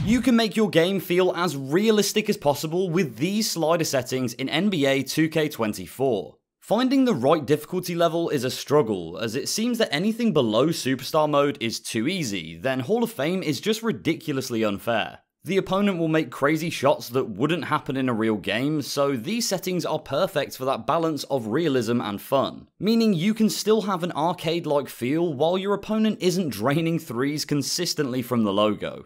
You can make your game feel as realistic as possible with these slider settings in NBA 2K24. Finding the right difficulty level is a struggle, as it seems that anything below Superstar mode is too easy, then Hall of Fame is just ridiculously unfair. The opponent will make crazy shots that wouldn't happen in a real game, so these settings are perfect for that balance of realism and fun, meaning you can still have an arcade-like feel while your opponent isn't draining threes consistently from the logo.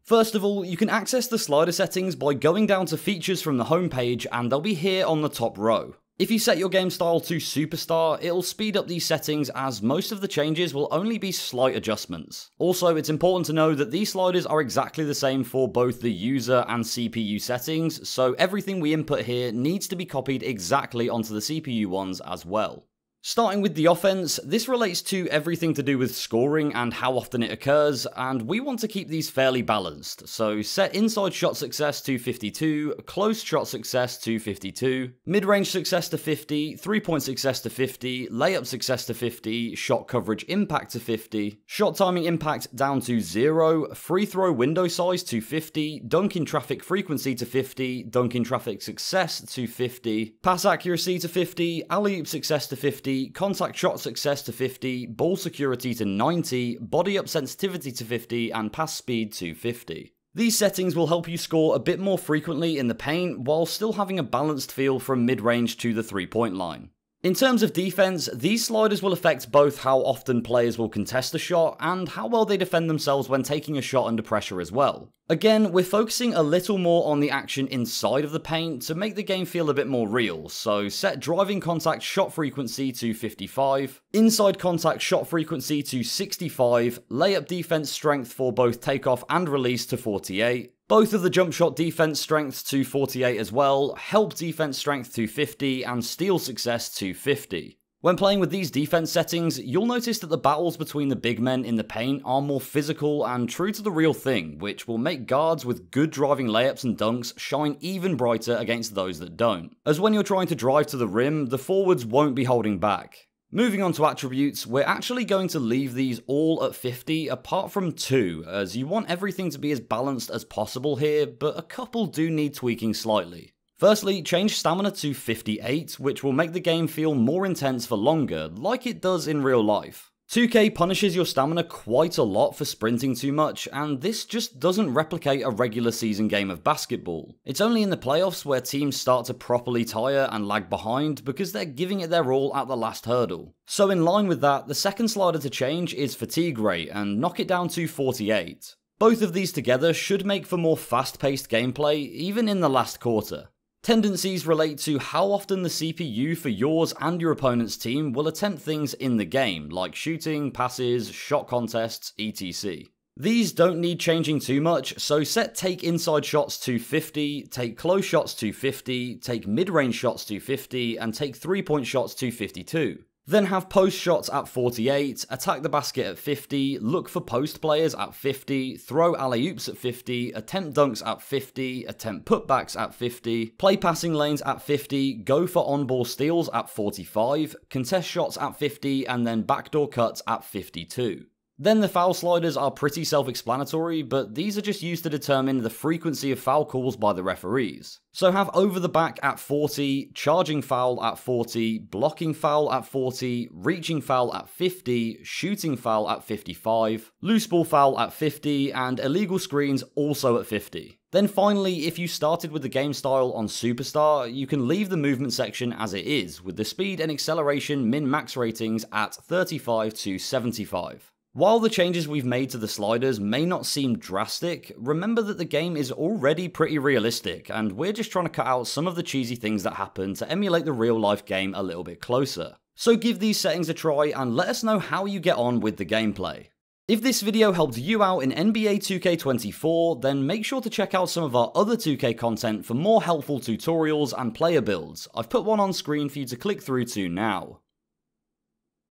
First of all, you can access the slider settings by going down to features from the homepage, and they'll be here on the top row. If you set your game style to Superstar, it'll speed up these settings as most of the changes will only be slight adjustments. Also, it's important to know that these sliders are exactly the same for both the user and CPU settings, so everything we input here needs to be copied exactly onto the CPU ones as well. Starting with the offense, this relates to everything to do with scoring and how often it occurs, and we want to keep these fairly balanced, so set inside shot success to 52, close shot success to 52, mid-range success to 50, 3-point success to 50, layup success to 50, shot coverage impact to 50, shot timing impact down to 0, free throw window size to 50, dunk in traffic frequency to 50, dunk in traffic success to 50, pass accuracy to 50, alley-oop success to 50, contact shot success to 50, ball security to 90, body up sensitivity to 50, and pass speed to 50. These settings will help you score a bit more frequently in the paint while still having a balanced feel from mid-range to the 3-point line. In terms of defense, these sliders will affect both how often players will contest a shot and how well they defend themselves when taking a shot under pressure as well. Again, we're focusing a little more on the action inside of the paint to make the game feel a bit more real, so set driving contact shot frequency to 55, inside contact shot frequency to 65, layup defense strength for both takeoff and release to 48, both of the jump shot defense strengths to 48 as well, help defense strength to 50, and steal success to 50. When playing with these defense settings, you'll notice that the battles between the big men in the paint are more physical and true to the real thing, which will make guards with good driving layups and dunks shine even brighter against those that don't. As when you're trying to drive to the rim, the forwards won't be holding back. Moving on to attributes, we're actually going to leave these all at 50 apart from 2, as you want everything to be as balanced as possible here, but a couple do need tweaking slightly. Firstly, change stamina to 58, which will make the game feel more intense for longer, like it does in real life. 2K punishes your stamina quite a lot for sprinting too much, and this just doesn't replicate a regular season game of basketball. It's only in the playoffs where teams start to properly tire and lag behind because they're giving it their all at the last hurdle. So in line with that, the second slider to change is fatigue rate and knock it down to 48. Both of these together should make for more fast-paced gameplay, even in the last quarter. Tendencies relate to how often the CPU for yours and your opponent's team will attempt things in the game, like shooting, passes, shot contests, etc. These don't need changing too much, so set take inside shots to 50, take close shots to 50, take mid-range shots to 50, and take 3-point shots to 52. Then have post shots at 48, attack the basket at 50, look for post players at 50, throw alley-oops at 50, attempt dunks at 50, attempt putbacks at 50, play passing lanes at 50, go for on-ball steals at 45, contest shots at 50, and then backdoor cuts at 52. Then the foul sliders are pretty self-explanatory, but these are just used to determine the frequency of foul calls by the referees. So have over the back at 40, charging foul at 40, blocking foul at 40, reaching foul at 50, shooting foul at 55, loose ball foul at 50, and illegal screens also at 50. Then finally, if you started with the game style on Superstar, you can leave the movement section as it is, with the speed and acceleration min-max ratings at 35 to 75. While the changes we've made to the sliders may not seem drastic, remember that the game is already pretty realistic, and we're just trying to cut out some of the cheesy things that happen to emulate the real life game a little bit closer. So give these settings a try and let us know how you get on with the gameplay. If this video helped you out in NBA 2K24, then make sure to check out some of our other 2K content for more helpful tutorials and player builds. I've put one on screen for you to click through to now.